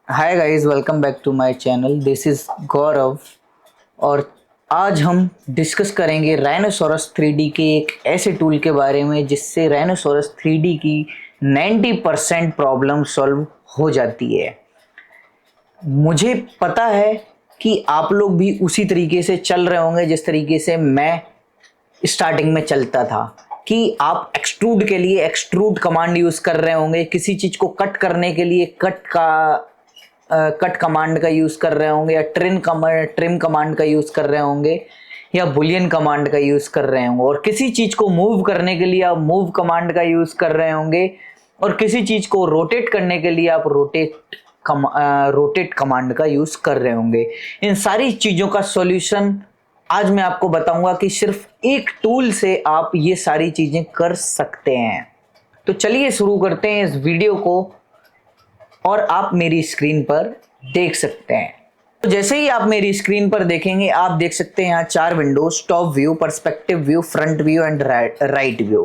Hi guys, welcome back to my channel. This is Gaurav और आज हम डिस्कस करेंगे राइनोसोरस 3D के एक ऐसे टूल के बारे में जिससे राइनोसोरस 3D की 90% प्रॉब्लम सॉल्व हो जाती है। मुझे पता है कि आप लोग भी उसी तरीके से चल रहे होंगे जिस तरीके से मैं स्टार्टिंग में चलता था कि आप एक्सट्रूड के लिए एक्सट्रूड कमांड यूज कर रहे होंगे, किसी चीज को कट करने के लिए कट कमांड का यूज कर रहे होंगे, या ट्रिम कमांड का यूज कर रहे होंगे, या बुलियन कमांड का यूज कर रहे होंगे, और किसी चीज को मूव करने के लिए आप मूव कमांड का यूज कर रहे होंगे, और किसी चीज को रोटेट करने के लिए आप रोटेट कमांड का यूज कर रहे होंगे। इन सारी चीजों का सॉल्यूशन आज मैं आपको बताऊंगा कि सिर्फ एक टूल से आप ये सारी चीजें कर सकते हैं। तो चलिए शुरू करते हैं इस वीडियो को और आप मेरी स्क्रीन पर देख सकते हैं। तो जैसे ही आप मेरी स्क्रीन पर देखेंगे आप देख सकते हैं यहाँ 4 Windows, top view, perspective view, front view and right view.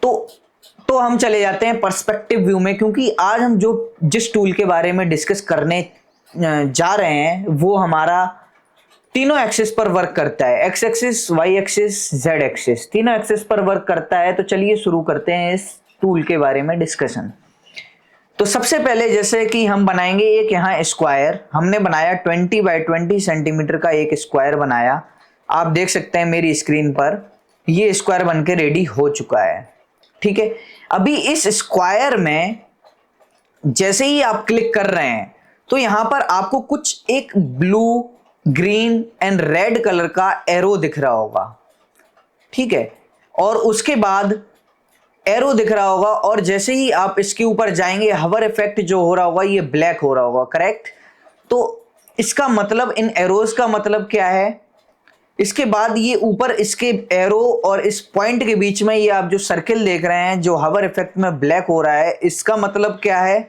तो हम चले जाते हैं पर्सपेक्टिव व्यू में, क्योंकि आज हम जिस टूल के बारे में डिस्कस करने जा रहे हैं वो हमारा तीनों एक्सिस पर वर्क करता है। X axis, Y axis, Z axis, तीनों एक्सिस पर वर्क करता है। तो चलिए शुरू करते हैं इस टूल के बारे में डिस्कशन। तो सबसे पहले जैसे कि हम बनाएंगे एक यहाँ स्क्वायर, हमने बनाया 20 बाय 20 सेंटीमीटर का एक स्क्वायर बनाया। आप देख सकते हैं मेरी स्क्रीन पर ये स्क्वायर बनके रेडी हो चुका है। ठीक है, अभी इस स्क्वायर में जैसे ही आप क्लिक कर रहे हैं तो यहां पर आपको कुछ एक blue, green and red colour का एरो दिख रहा होगा। ठीक है, और उसके बाद एरो दिख रहा होगा, और जैसे ही आप इसके ऊपर जाएंगे हवर इफेक्ट जो हो रहा होगा ये ब्लैक हो रहा होगा। करेक्ट। तो इसका मतलब, इन एरोज का मतलब क्या है, इसके बाद ये ऊपर इसके एरो और इस पॉइंट के बीच में ये आप जो सर्किल देख रहे हैं जो हवर इफेक्ट में ब्लैक हो रहा है, इसका मतलब क्या है,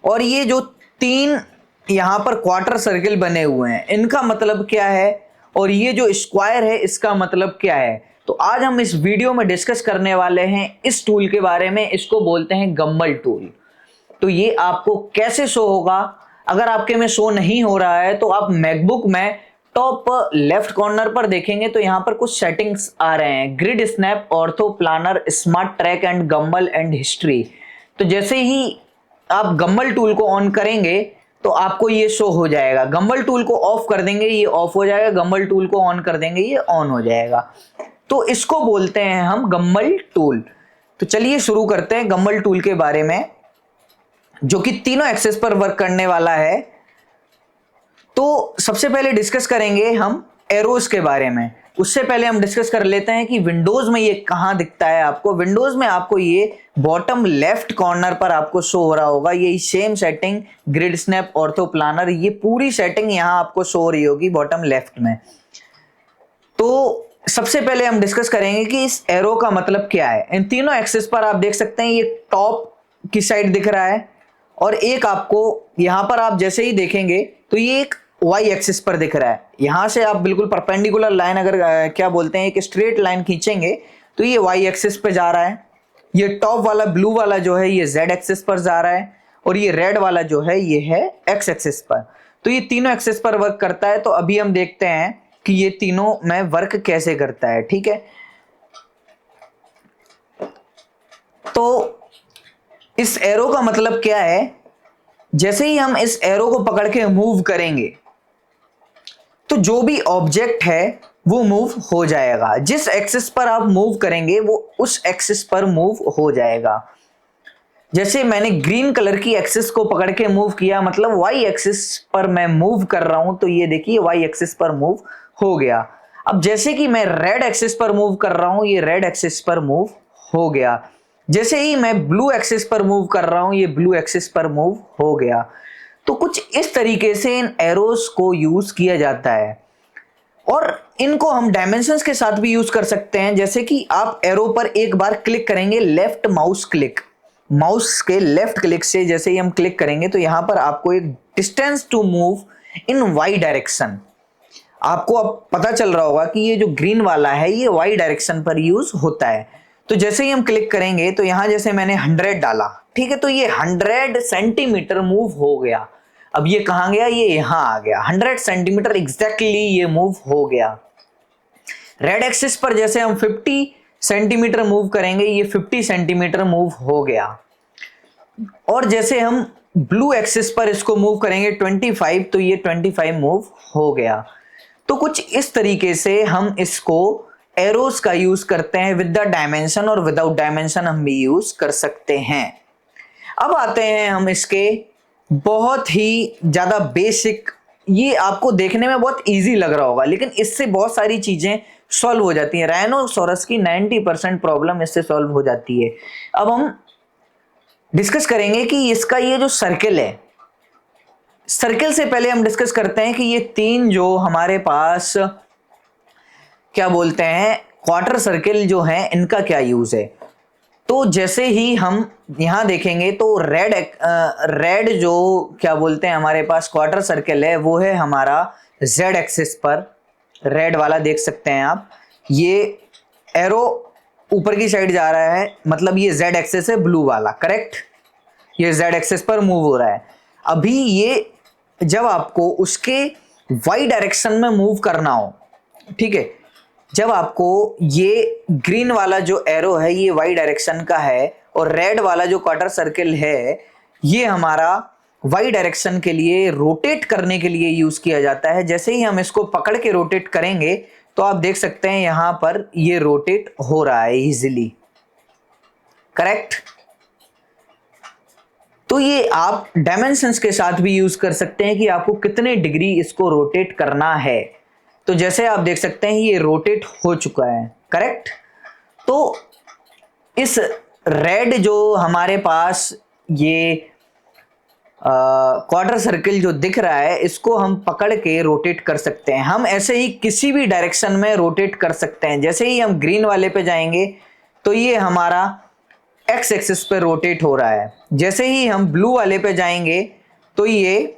और ये जो 3 यहां पर क्वार्टर सर्किल बने हुए हैं इनका मतलब क्या है, और ये जो स्क्वायर है इसका मतलब क्या है। तो आज हम इस वीडियो में डिस्कस करने वाले हैं इस टूल के बारे में। इसको बोलते हैं गम्बल टूल। तो ये आपको कैसे शो होगा, अगर आपके में शो नहीं हो रहा है तो आप मैकबुक में टॉप लेफ्ट कॉर्नर पर देखेंगे तो यहां पर कुछ सेटिंग्स आ रहे हैं, grid, snap, ortho, planar, smart track and gumball and history. तो जैसे ही आप गम्बल टूल को ऑन करेंगे तो आपको ये शो हो जाएगा। गम्बल टूल को ऑफ कर देंगे ये ऑफ हो जाएगा, गम्बल टूल को ऑन कर देंगे ये ऑन हो जाएगा। तो इसको बोलते हैं हम गम्बल टूल। तो चलिए शुरू करते हैं गम्बल टूल के बारे में, जो कि तीनों एक्सेस पर वर्क करने वाला है। तो सबसे पहले डिस्कस करेंगे हम एरोज के बारे में। उससे पहले हम डिस्कस कर लेते हैं कि विंडोज में ये कहां दिखता है आपको। विंडोज में आपको ये बॉटम लेफ्ट कॉर्नर पर आपको शो हो रहा होगा। ये same setting, grid, snap, ortho, planar, ये पूरी सेटिंग यहां आपको शो हो रही होगी बॉटम लेफ्ट में। तो सबसे पहले हम डिस्कस करेंगे कि इस एरो का मतलब क्या है। इन तीनों एक्सिस पर आप देख सकते हैं ये टॉप की साइड दिख रहा है, और एक आपको यहां पर आप जैसे ही देखेंगे तो ये एक वाई एक्सिस पर दिख रहा है। यहां से आप बिल्कुल परपेंडिकुलर लाइन, अगर क्या बोलते हैं, एक स्ट्रेट लाइन खींचेंगे तो ये वाई एक्सिस पे जा रहा है। ये टॉप वाला ब्लू वाला जो है ये जेड एक्सिस पर जा रहा है, और ये रेड वाला जो है ये है एक्स एक्सिस पर। तो ये तीनों एक्सिस पर वर्क करता है। तो अभी हम देखते हैं कि ये तीनों में वर्क कैसे करता है। ठीक है, तो इस एरो का मतलब क्या है, जैसे ही हम इस एरो को पकड़ के मूव करेंगे तो जो भी ऑब्जेक्ट है वो मूव हो जाएगा। जिस एक्सिस पर आप मूव करेंगे वो उस एक्सिस पर मूव हो जाएगा। जैसे मैंने ग्रीन कलर की एक्सिस को पकड़ के मूव किया, मतलब वाई एक्सिस पर मैं मूव कर रहा हूं, तो ये देखिए वाई एक्सिस पर मूव हो गया। अब जैसे कि मैं रेड एक्सिस पर मूव कर रहा हूं, ये रेड एक्सिस पर मूव हो गया। जैसे ही मैं ब्लू एक्सिस पर मूव कर रहा हूं, ये ब्लू एक्सिस पर मूव हो गया। तो कुछ इस तरीके से इन एरोस को यूज किया जाता है, और इनको हम डायमेंशंस के साथ भी यूज कर सकते हैं। जैसे कि आप एरो पर एक बार क्लिक करेंगे, लेफ्ट माउस क्लिक, माउस के लेफ्ट क्लिक से जैसे ही हम क्लिक करेंगे तो यहां पर आपको एक distance to move in Y direction, आपको अब पता चल रहा होगा कि ये जो ग्रीन वाला है ये वाई डायरेक्शन पर यूज होता है। तो जैसे ही हम क्लिक करेंगे तो यहां जैसे मैंने 100 डाला, ठीक है, तो ये 100 सेंटीमीटर मूव हो गया। अब ये कहां गया, ये यहां आ गया, 100 सेंटीमीटर एग्जैक्टली ये मूव हो गया। रेड एक्सिस पर जैसे हम 50 सेंटीमीटर मूव करेंगे, ये 50 सेंटीमीटर मूव हो गया। और जैसे हम ब्लू एक्सिस पर इसको मूव करेंगे 25, तो ये 25 मूव हो गया। तो कुछ इस तरीके से हम इसको एरोस का यूज करते हैं, विद द डायमेंशन और विदाउट डायमेंशन हम भी यूज कर सकते हैं। अब आते हैं हम इसके बहुत ही ज्यादा बेसिक, ये आपको देखने में बहुत इजी लग रहा होगा लेकिन इससे बहुत सारी चीजें सॉल्व हो जाती हैं। राइनोसोरस की 90% प्रॉब्लम इससे सॉल्व हो जाती है। अब हम डिस्कस करेंगे कि इसका ये जो सर्किल है, सर्किल से पहले हम डिस्कस करते हैं कि ये तीन जो हमारे पास क्या बोलते हैं क्वार्टर सर्किल जो है, इनका क्या यूज है। तो जैसे ही हम यहां देखेंगे तो रेड जो क्या बोलते हैं हमारे पास क्वार्टर सर्किल है, वो है हमारा जेड एक्सिस पर, रेड वाला देख सकते हैं आप, ये एरो ऊपर की साइड जा रहा है, मतलब ये जेड एक्सिस है ब्लू वाला, करेक्ट, ये जेड एक्सिस पर मूव हो रहा है। अभी ये जब आपको उसके वाई डायरेक्शन में मूव करना हो, ठीक है, जब आपको ये ग्रीन वाला जो एरो है ये वाई डायरेक्शन का है और रेड वाला जो क्वार्टर सर्किल है ये हमारा वाई डायरेक्शन के लिए रोटेट करने के लिए यूज किया जाता है। जैसे ही हम इसको पकड़ के रोटेट करेंगे तो आप देख सकते हैं यहां पर ये रोटेट हो रहा है इजीली, करेक्ट। तो ये आप डायमेंशंस के साथ भी यूज कर सकते हैं कि आपको कितने डिग्री इसको रोटेट करना है। तो जैसे आप देख सकते हैं ये रोटेट हो चुका है, करेक्ट। तो इस रेड जो हमारे पास ये क्वार्टर सर्किल जो दिख रहा है, इसको हम पकड़ के रोटेट कर सकते हैं। हम ऐसे ही किसी भी डायरेक्शन में रोटेट कर सकते हैं। जैसे ही हम ग्रीन वाले पे जाएंगे तो ये हमारा एक्स एक्सिस पे रोटेट हो रहा है, जैसे ही हम ब्लू वाले पे जाएंगे तो ये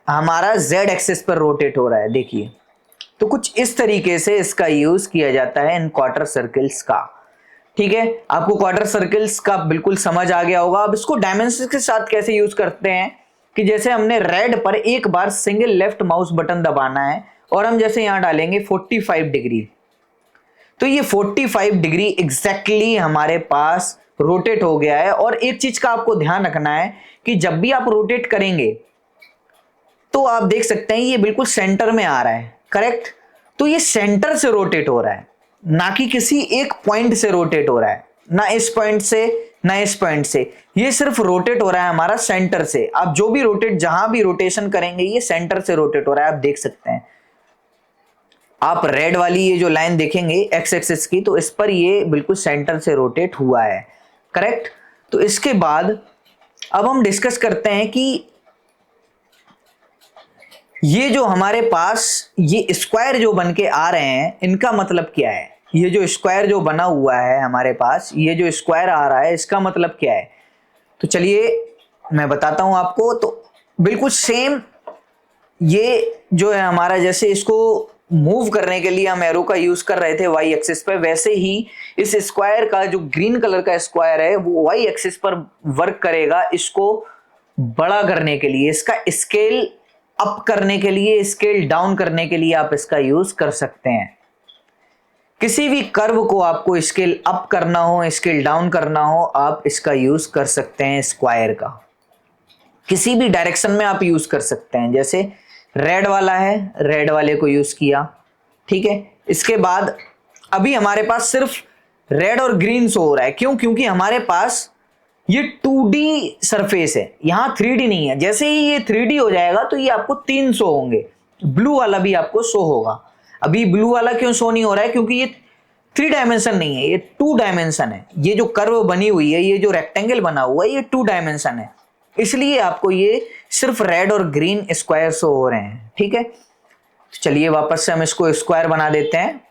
हमारा जेड एक्सिस पर रोटेट हो रहा है, देखिए। तो कुछ इस तरीके से इसका यूज किया जाता है इन क्वार्टर सर्किल्स का, ठीक है। आपको क्वार्टर सर्किल्स का बिल्कुल समझ आ गया होगा। अब इसको डायमेंशन के साथ कैसे यूज करते हैं कि जैसे हमने रेड पर एक बार सिंगल लेफ्ट माउस बटन दबाना है और हम जैसे यहां डालेंगे 45 डिग्री, तो ये 45 डिग्री एग्जैक्टली हमारे पास रोटेट हो गया है। और एक चीज का आपको ध्यान रखना है कि जब भी आप रोटेट करेंगे तो आप देख सकते हैं ये बिल्कुल सेंटर में आ रहा है, करेक्ट। तो ये सेंटर से रोटेट हो रहा है, ना कि किसी एक पॉइंट से रोटेट हो रहा है, ना इस पॉइंट से ना इस पॉइंट से, ये सिर्फ रोटेट हो रहा है हमारा सेंटर से। आप जो भी रोटेट, जहां भी रोटेशन करेंगे ये सेंटर से रोटेट हो रहा है, आप देख सकते हैं। आप रेड वाली ये जो लाइन देखेंगे एक्स एक्सिस की, तो इस पर ये बिल्कुल सेंटर से रोटेट हुआ है, करेक्ट। तो इसके बाद अब हम डिस्कस करते हैं कि ये जो हमारे पास ये स्क्वायर जो बन के आ रहे हैं, इनका मतलब क्या है। ये जो स्क्वायर जो बना हुआ है हमारे पास, ये जो स्क्वायर आ रहा है, इसका मतलब क्या है। तो चलिए मैं बताता हूं आपको। तो बिल्कुल सेम ये जो है हमारा, जैसे इसको मूव करने के लिए हम एरो का यूज कर रहे थे वाई एक्सिस पे, वैसे ही इस स्क्वायर का जो ग्रीन कलर का स्क्वायर है वो वाई एक्सिस पर वर्क करेगा, इसको बड़ा करने के लिए, इसका स्केल अप करने के लिए, स्केल डाउन करने के लिए आप इसका यूज कर सकते हैं। किसी भी कर्व को आपको स्केल अप करना हो, स्केल डाउन करना हो, आप इसका यूज कर सकते हैं। स्क्वायर का किसी भी डायरेक्शन में आप यूज कर सकते हैं। जैसे रेड वाला है, रेड वाले को यूज किया, ठीक है। इसके बाद अभी हमारे पास सिर्फ रेड और ग्रीन शो हो रहा है, क्यों, क्योंकि हमारे पास ये 2D सरफेस है, यहां 3D नहीं है। जैसे ही ये 3D हो जाएगा तो ये आपको 3 शो होंगे, ब्लू वाला भी आपको शो होगा। अभी ब्लू वाला क्यों शो नहीं हो रहा है, क्योंकि ये 3 डायमेंशन नहीं है, ये 2 डायमेंशन है। ये जो कर्व बनी हुई है, ये जो रेक्टेंगल बना हुआ है, ये 2 डायमेंशन है, इसलिए आपको ये सिर्फ रेड और ग्रीन स्क्वायर शो हो रहे हैं, ठीक है। चलिए वापस से हम इसको स्क्वायर बना देते हैं।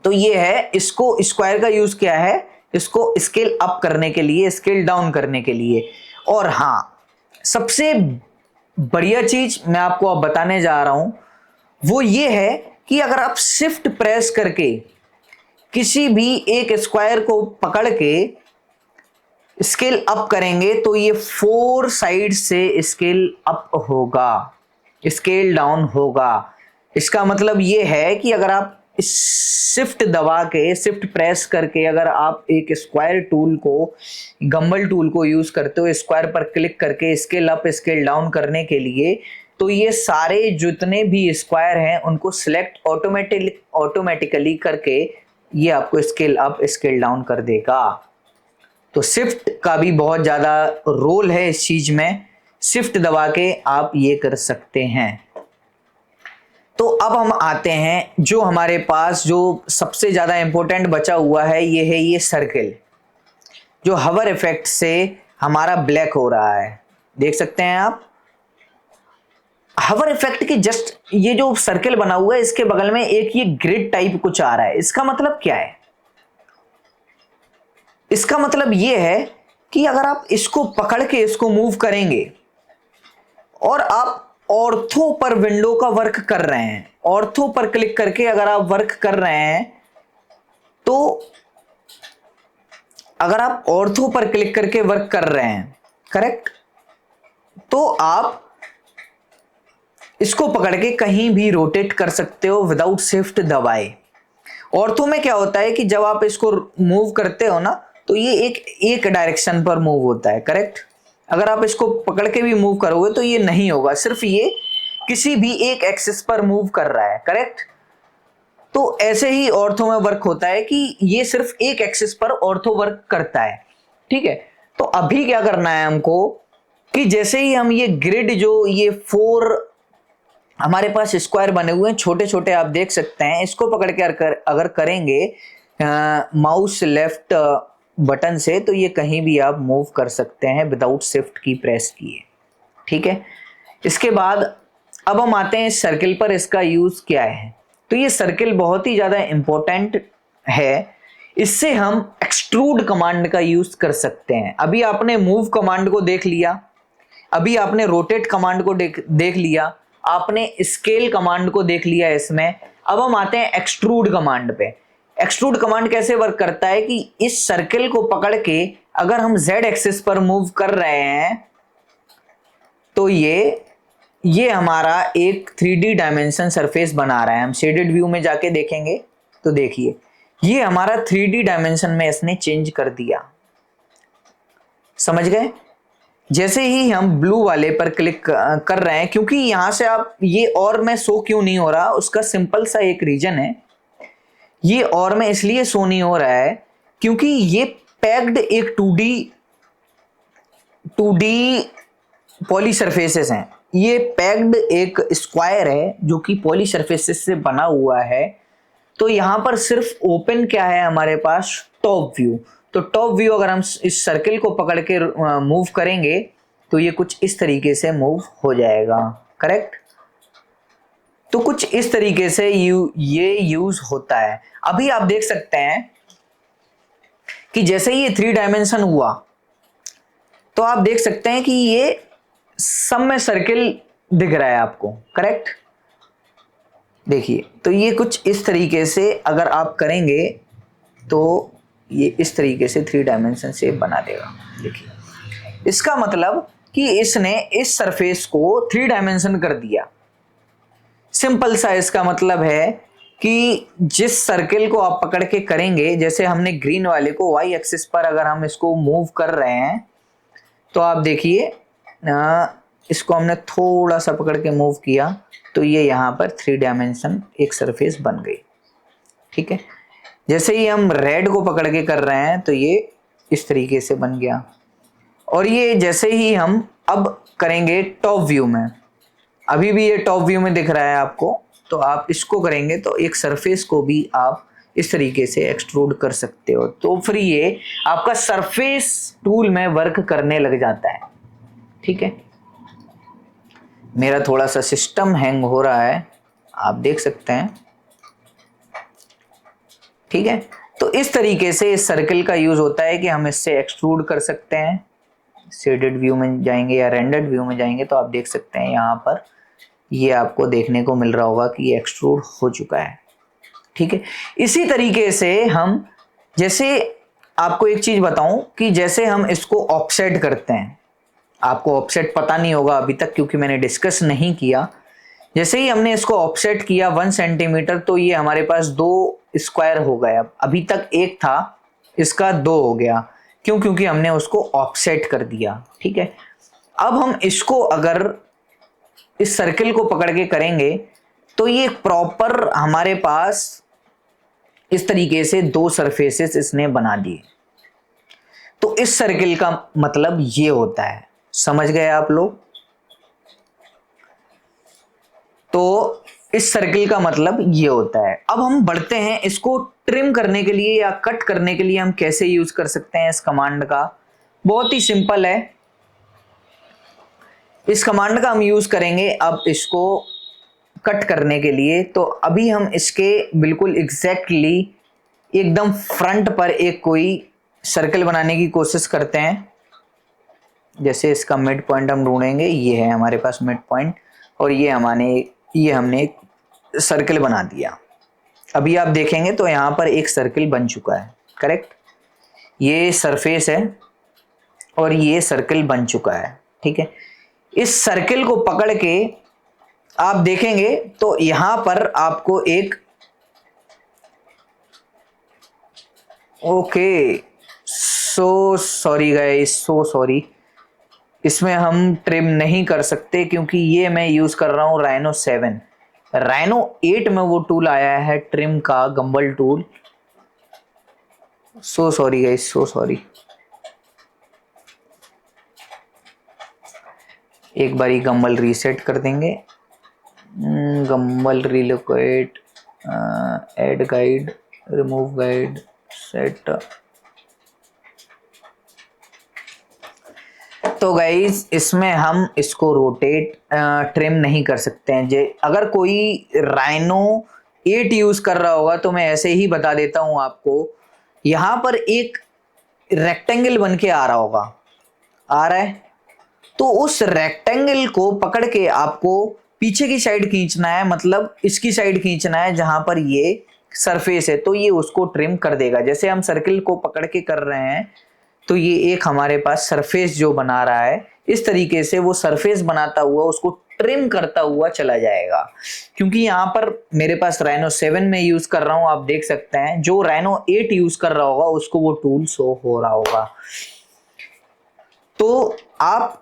तो ये है, इसको स्क्वायर का यूज क्या है, इसको स्केल अप करने के लिए, स्केल डाउन करने के लिए। और हाँ, सबसे बढ़िया चीज मैं आपको अब बताने जा रहा हूं वो ये है कि अगर आप शिफ्ट प्रेस करके किसी भी एक स्क्वायर को पकड़ के स्केल अप करेंगे तो ये 4 साइड से स्केल अप होगा, स्केल डाउन होगा। इसका मतलब ये है कि अगर आप शिफ्ट दबा के, शिफ्ट प्रेस करके अगर आप एक स्क्वायर टूल को, गम्बल टूल को यूज करते हो स्क्वायर पर क्लिक करके स्केल अप स्केल डाउन करने के लिए, तो ये सारे जितने भी स्क्वायर हैं उनको सिलेक्ट ऑटोमेटिकली करके ये आपको स्केल अप स्केल डाउन कर देगा। तो शिफ्ट का भी बहुत ज्यादा रोल है इस चीज में, शिफ्ट दबा के आप ये कर सकते हैं। तो अब हम आते हैं जो हमारे पास जो सबसे ज्यादा इंपॉर्टेंट बचा हुआ है, ये है ये सर्किल, जो हवर इफेक्ट से हमारा ब्लैक हो रहा है। देख सकते हैं आप हवर इफेक्ट की जस्ट ये जो सर्किल बना हुआ है इसके बगल में एक ये ग्रिड टाइप कुछ आ रहा है। इसका मतलब क्या है? इसका मतलब ये है कि अगर आप इसको पकड़ के इसको मूव करेंगे और आप ऑर्थो पर विंडो का वर्क कर रहे हैं, ऑर्थो पर क्लिक करके अगर आप वर्क कर रहे हैं, तो अगर आप ऑर्थो पर क्लिक करके वर्क कर रहे हैं, करेक्ट, तो आप इसको पकड़ के कहीं भी रोटेट कर सकते हो विदाउट शिफ्ट दबाए। ऑर्थो में क्या होता है कि जब आप इसको मूव करते हो ना, तो ये एक डायरेक्शन पर मूव होता है, करेक्ट। अगर आप इसको पकड़ के भी मूव करोगे तो ये नहीं होगा, सिर्फ ये किसी भी एक एक्सिस पर मूव कर रहा है, करेक्ट। तो ऐसे ही ऑर्थो में वर्क होता है कि ये सिर्फ एक एक्सिस पर ऑर्थो वर्क करता है, ठीक है। तो अभी क्या करना है हमको कि जैसे ही हम ये ग्रिड, जो ये 4 हमारे पास स्क्वायर बने हुए हैं छोटे छोटे, आप देख सकते हैं, इसको पकड़ के अगर करेंगे माउस लेफ्ट बटन से, तो ये कहीं भी आप मूव कर सकते हैं विदाउट शिफ्ट की प्रेस किए, ठीक है। इसके बाद अब हम आते हैं सर्किल पर, इसका यूज क्या है। तो ये सर्किल बहुत ही ज्यादा इंपॉर्टेंट है, इससे हम एक्सट्रूड कमांड का यूज कर सकते हैं। अभी आपने मूव कमांड को देख लिया, अभी आपने रोटेट कमांड को देख लिया, आपने स्केल कमांड को देख लिया इसमें। अब हम आते हैं एक्सट्रूड कमांड पे। एक्सट्रूड कमांड कैसे वर्क करता है कि इस सर्किल को पकड़ के अगर हम z एक्सिस पर मूव कर रहे हैं, तो ये हमारा एक 3D डायमेंशन सरफेस बना रहा है। हम शेडेड व्यू में जाके देखेंगे तो देखिए ये हमारा 3D डायमेंशन में इसने चेंज कर दिया, समझ गए। जैसे ही हम ब्लू वाले पर क्लिक कर रहे हैं, क्योंकि यहां से आप ये और में शो क्यों नहीं हो रहा, उसका सिंपल सा एक रीजन है। ये और में इसलिए शो नहीं हो रहा है क्योंकि ये पैक्ड एक 2D पॉली सरफेसेस हैं। ये पैक्ड एक स्क्वायर है जो कि पॉली सरफेसेस से बना हुआ है। तो यहां पर सिर्फ ओपन क्या है हमारे पास, टॉप व्यू। तो टॉप व्यू अगर हम इस सर्किल को पकड़ के मूव करेंगे तो ये कुछ इस तरीके से मूव हो जाएगा, करेक्ट। तो कुछ इस तरीके से ये यूज होता है। अभी आप देख सकते हैं कि जैसे ही ये 3 डायमेंशन हुआ, तो आप देख सकते हैं कि ये सब में सर्किल दिख रहा है आपको, करेक्ट। देखिए तो ये कुछ इस तरीके से अगर आप करेंगे तो ये इस तरीके से 3 डायमेंशन से बना देगा। देखिए इसका मतलब कि इसने इस सरफेस को 3 डायमेंशन कर दिया। सिंपल सा इसका मतलब है कि जिस सर्किल को आप पकड़ के करेंगे, जैसे हमने ग्रीन वाले को y एक्सिस पर अगर हम इसको मूव कर रहे हैं, तो आप देखिए इसको हमने थोड़ा सा पकड़ के मूव किया तो ये यहाँ पर 3 डायमेंशन एक सरफेस बन गई, ठीक है। जैसे ही हम रेड को पकड़ के कर रहे हैं तो ये इस तरीके से बन गया। और ये जैसे ही हम अब करेंगे टॉप व्यू में, अभी भी ये टॉप व्यू में दिख रहा है आपको, तो आप इसको करेंगे तो एक सरफेस को भी आप इस तरीके से एक्सट्रूड कर सकते हो। तो फिर ये आपका सरफेस टूल में वर्क करने लग जाता है, ठीक है। मेरा थोड़ा सा सिस्टम हैंग हो रहा है, आप देख सकते हैं, ठीक है। तो इस तरीके से इस सर्किल का यूज होता है कि हम इससे एक्सट्रूड कर सकते हैं। शेडेड व्यू में जाएंगे या रेंडर्ड व्यू में जाएंगे तो आप देख सकते हैं यहाँ पर ये आपको देखने को मिल रहा होगा कि ये एक्सट्रूड हो चुका है, ठीक है। इसी तरीके से हम, जैसे आपको एक चीज बताऊं कि जैसे हम इसको ऑफसेट करते हैं, आपको ऑफसेट पता नहीं होगा अभी तक क्योंकि मैंने डिस्कस नहीं किया। जैसे ही हमने इसको ऑफसेट किया 1 सेंटीमीटर, तो ये हमारे पास 2 स्क्वायर हो गया। अभी तक 1 था, इसका 2 हो गया। क्यों? क्योंकि हमने उसको ऑफसेट कर दिया। ठीक है। अब हम इसको अगर इस सर्किल को पकड़ के करेंगे तो ये प्रॉपर हमारे पास इस तरीके से 2 सरफेसेस इसने बना दिए। तो इस सर्किल का मतलब ये होता है, समझ गए आप लोग? तो इस सर्किल का मतलब ये होता है। अब हम बढ़ते हैं, इसको ट्रिम करने के लिए या कट करने के लिए हम कैसे यूज कर सकते हैं इस कमांड का। बहुत ही सिंपल है। इस कमांड का हम यूज करेंगे अब इसको कट करने के लिए। तो अभी हम इसके बिल्कुल एग्जैक्टली एकदम फ्रंट पर एक कोई सर्कल बनाने की कोशिश करते हैं। जैसे इसका मिड पॉइंट हम ढूंढेंगे, ये है हमारे पास मिड पॉइंट, और ये हमने एक सर्कल बना दिया। अभी आप देखेंगे तो यहाँ पर एक सर्कल बन चुका है, करेक्ट। ये सरफेस है और ये सर्कल बन चुका है। ठीक है। इस सर्कल को पकड़ के आप देखेंगे तो यहां पर आपको एक, ओके, सो सॉरी गाइस, सो सॉरी, इसमें हम ट्रिम नहीं कर सकते क्योंकि ये मैं यूज कर रहा हूं राइनो 7। राइनो 8 में वो टूल आया है ट्रिम का, gumball tool. So sorry guys, so sorry. एक बारी गंबल रीसेट कर देंगे। Gumball relocate, add guide, remove guide, set. तो गाइज इसमें हम इसको रोटेट ट्रिम नहीं कर सकते हैं। अगर कोई राइनो 8 यूज कर रहा होगा तो मैं ऐसे ही बता देता हूं आपको। यहां पर एक रेक्टेंगल बन के आ रहा होगा, आ रहा है, तो उस रेक्टेंगल को पकड़ के आपको पीछे की साइड खींचना है, मतलब इसकी साइड खींचना है जहां पर ये सरफेस है, तो ये उसको ट्रिम कर देगा। जैसे हम सर्किल को पकड़ के कर रहे हैं तो ये एक हमारे पास सरफेस जो बना रहा है, इस तरीके से वो सरफेस बनाता हुआ उसको ट्रिम करता हुआ चला जाएगा। क्योंकि यहाँ पर मेरे पास राइनो 7 में यूज कर रहा हूं, आप देख सकते हैं। जो राइनो 8 यूज कर रहा होगा उसको वो टूल शो हो रहा होगा। तो आप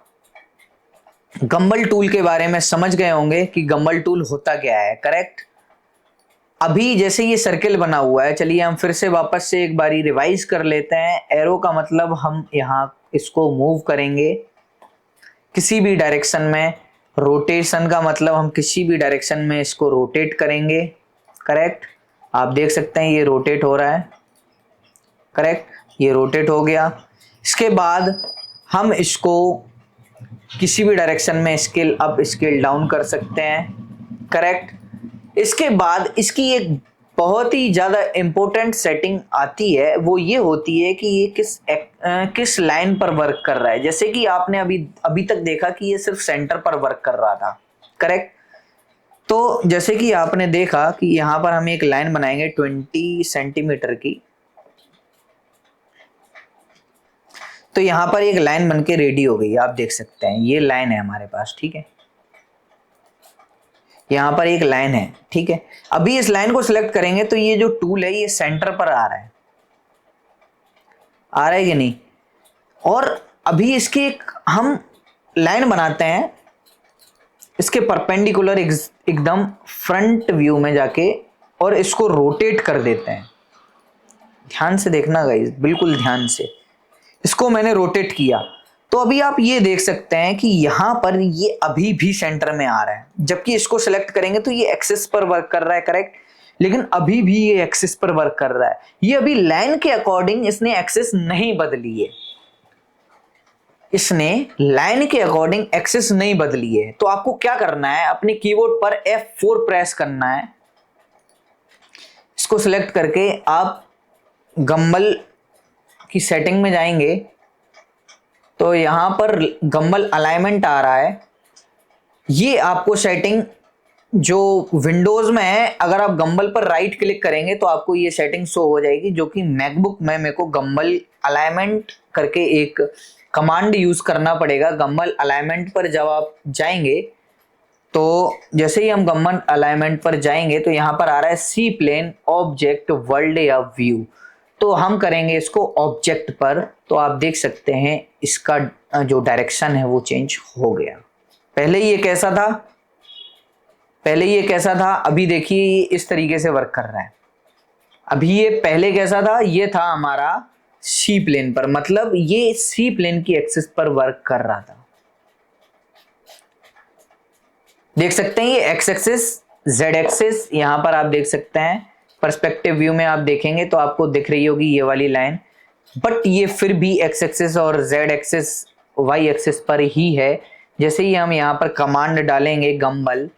गंबल टूल के बारे में समझ गए होंगे कि गंबल टूल होता क्या है, करेक्ट। अभी जैसे ये सर्किल बना हुआ है, चलिए हम फिर से वापस से एक बारी रिवाइज कर लेते हैं। एरो का मतलब हम यहाँ इसको मूव करेंगे किसी भी डायरेक्शन में। रोटेशन का मतलब हम किसी भी डायरेक्शन में इसको रोटेट करेंगे, करेक्ट। आप देख सकते हैं ये रोटेट हो रहा है, करेक्ट, ये रोटेट हो गया। इसके बाद हम इसको किसी भी डायरेक्शन में स्केल अप स्केल डाउन कर सकते हैं, करेक्ट। इसके बाद इसकी एक बहुत ही ज्यादा इंपॉर्टेंट सेटिंग आती है, वो ये होती है कि ये किस लाइन पर वर्क कर रहा है। जैसे कि आपने अभी तक देखा कि ये सिर्फ सेंटर पर वर्क कर रहा था, करेक्ट। तो जैसे कि आपने देखा कि यहां पर हम एक लाइन बनाएंगे 20 सेंटीमीटर की। तो यहां पर एक लाइन बनके रेडी हो गई, आप देख सकते हैं ये लाइन है हमारे पास, ठीक है। यहां पर एक लाइन है, ठीक है। अभी इस लाइन को सिलेक्ट करेंगे तो ये जो टूल है ये सेंटर पर आ रहा है कि नहीं। और अभी इसकी एक हम लाइन बनाते हैं इसके परपेंडिकुलर एकदम फ्रंट व्यू में जाके, और इसको रोटेट कर देते हैं। ध्यान से देखना गाइस, बिल्कुल ध्यान से। इसको मैंने रोटेट किया तो अभी आप ये देख सकते हैं कि यहां पर ये अभी भी सेंटर में आ रहा है, जबकि इसको सिलेक्ट करेंगे तो ये एक्सिस पर वर्क कर रहा है, करेक्ट। लेकिन अभी भी ये एक्सिस पर वर्क कर रहा है। ये अभी लाइन के अकॉर्डिंग इसने एक्सिस नहीं बदली है, इसने लाइन के अकॉर्डिंग एक्सिस नहीं बदली है। तो आपको क्या करना है, अपने कीबोर्ड पर F4 प्रेस करना है। इसको सिलेक्ट करके आप गंबल की सेटिंग में जाएंगे तो यहां पर गंबल अलाइनमेंट आ रहा है। ये आपको सेटिंग जो विंडोज में है, अगर आप गम्बल पर राइट क्लिक करेंगे तो आपको ये सेटिंग शो हो जाएगी, जो कि मैकबुक में मेरे को गम्बल अलाइनमेंट करके एक कमांड यूज करना पड़ेगा। गम्बल अलाइनमेंट पर जब आप जाएंगे तो जैसे ही हम गम्बल अलाइनमेंट पर जाएंगे तो यहाँ पर आ रहा है सी प्लेन ऑब्जेक्ट वर्ल्ड या व्यू, तो हम करेंगे इसको ऑब्जेक्ट पर। तो आप देख सकते हैं इसका जो डायरेक्शन है वो चेंज हो गया। पहले ये कैसा था, अभी देखिए ये इस तरीके से वर्क कर रहा है। अभी ये पहले कैसा था, ये था हमारा सी प्लेन पर, मतलब ये सी प्लेन की एक्सिस पर वर्क कर रहा था। देख सकते हैं ये एक्स एक्सिस, जेड एक्सिस, यहां पर आप देख सकते हैं पर्सपेक्टिव व्यू में आप देखेंगे तो आपको दिख रही होगी ये वाली लाइन, बट ये फिर भी एक्स एक्सिस और जेड एक्सिस वाई एक्सिस पर ही है। जैसे ही हम यहाँ पर कमांड डालेंगे गम्बल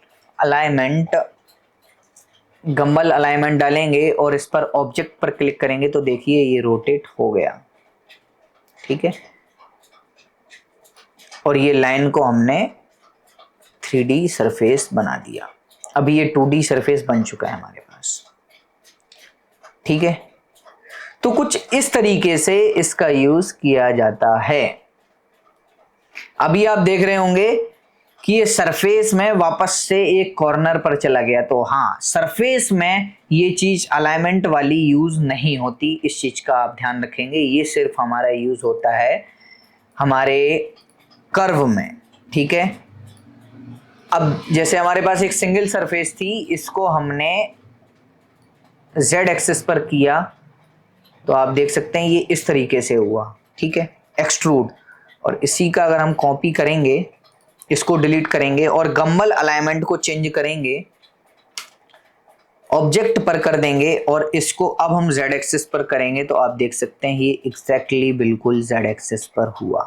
अलाइनमेंट डालेंगे और इस पर ऑब्जेक्ट पर क्लिक करेंगे तो देखिए ये रोटेट हो गया, ठीक है। और ये लाइन को हमने 3D सरफेस बना दिया। अभी ये 2D सरफेस बन चुका है हमारे पास, ठीक है। तो कुछ इस तरीके से इसका यूज किया जाता है। अभी आप देख रहे होंगे कि ये सरफेस में वापस से एक कॉर्नर पर चला गया, तो हाँ, सरफेस में ये चीज अलाइनमेंट वाली यूज नहीं होती, इस चीज का आप ध्यान रखेंगे। ये सिर्फ हमारा यूज होता है हमारे कर्व में, ठीक है। अब जैसे हमारे पास एक सिंगल सरफेस थी, इसको हमने जेड एक्सिस पर किया तो आप देख सकते हैं ये इस तरीके से हुआ, ठीक है, एक्सट्रूड। और इसी का अगर हम कॉपी करेंगे, इसको डिलीट करेंगे और गम्बल अलाइनमेंट को चेंज करेंगे, ऑब्जेक्ट पर कर देंगे और इसको अब हम जेड एक्सिस पर करेंगे तो आप देख सकते हैं ये एग्जैक्टली बिल्कुल जेड एक्सिस पर हुआ,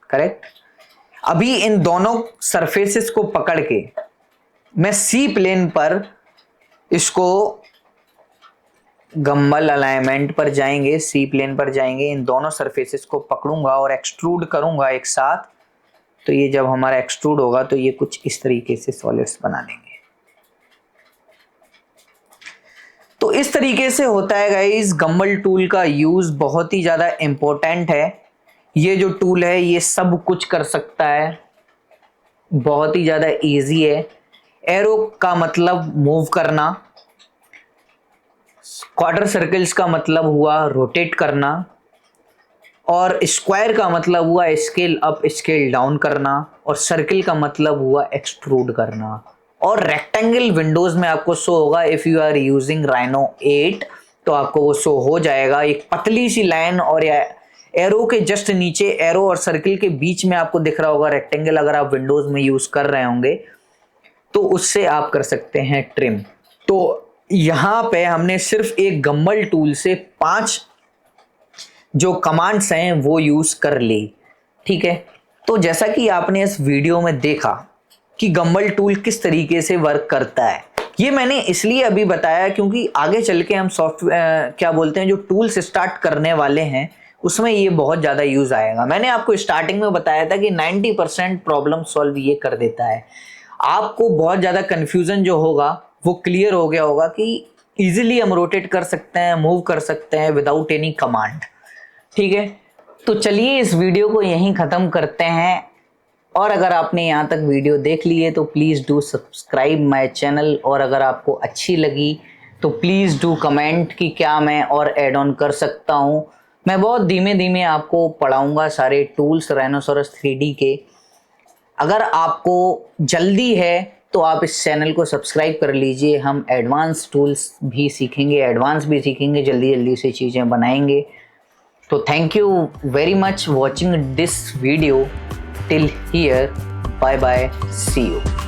करेक्ट। अभी इन दोनों सरफेसेस को पकड़ के मैं सी प्लेन पर इसको गम्बल अलाइनमेंट पर जाएंगे, सी प्लेन पर जाएंगे, इन दोनों सरफेसेस को पकड़ूंगा और एक्सट्रूड करूंगा एक साथ। तो ये जब हमारा एक्सट्रूड होगा तो ये कुछ इस तरीके से सॉलिड्स बना देंगे। तो इस तरीके से होता है गाइस। गम्बल टूल का यूज बहुत ही ज्यादा इंपॉर्टेंट है। ये जो टूल है ये सब कुछ कर सकता है, बहुत ही ज्यादा इजी है। एरो का मतलब मूव करना, क्वार्टर सर्कल्स का मतलब हुआ रोटेट करना, और स्क्वायर का मतलब हुआ स्केल अप स्केल डाउन करना, और सर्किल का मतलब हुआ एक्सट्रूड करना। और रेक्टेंगल विंडोज में आपको शो होगा, if you are using Rhino 8 तो आपको वो शो हो जाएगा। एक पतली सी लाइन और या एरो के जस्ट नीचे, एरो और सर्किल के बीच में आपको दिख रहा होगा रेक्टेंगल। अगर आप विंडोज में यूज कर रहे होंगे तो उससे आप कर सकते हैं ट्रिम। तो यहां पे हमने सिर्फ एक गम्बल टूल से 5 जो कमांड्स हैं वो यूज कर ली, ठीक है। तो जैसा कि आपने इस वीडियो में देखा कि गम्बल टूल किस तरीके से वर्क करता है, ये मैंने इसलिए अभी बताया क्योंकि आगे चल के हम सॉफ्टवेयर क्या बोलते हैं जो टूल्स स्टार्ट करने वाले हैं उसमें ये बहुत ज़्यादा यूज आएगा। मैंने आपको स्टार्टिंग में बताया था कि 90% प्रॉब्लम सॉल्व ये कर देता है। आपको बहुत ज़्यादा कन्फ्यूजन जो होगा वो क्लियर हो गया होगा कि इजीली हम रोटेट कर सकते हैं, मूव कर सकते हैं विदाउट एनी कमांड, ठीक है। तो चलिए इस वीडियो को यहीं ख़त्म करते हैं, और अगर आपने यहाँ तक वीडियो देख ली है तो please do subscribe my channel, और अगर आपको अच्छी लगी तो प्लीज़ डू कमेंट कि क्या मैं और ऐड ऑन कर सकता हूँ। मैं बहुत धीमे धीमे आपको पढ़ाऊँगा सारे टूल्स राइनोसोरस 3D के। अगर आपको जल्दी है तो आप इस चैनल को सब्सक्राइब कर लीजिए। हम एडवांस टूल्स भी सीखेंगे, जल्दी जल्दी से चीज़ें बनाएंगे। तो thank you very much watching this video till here. Bye bye, see you.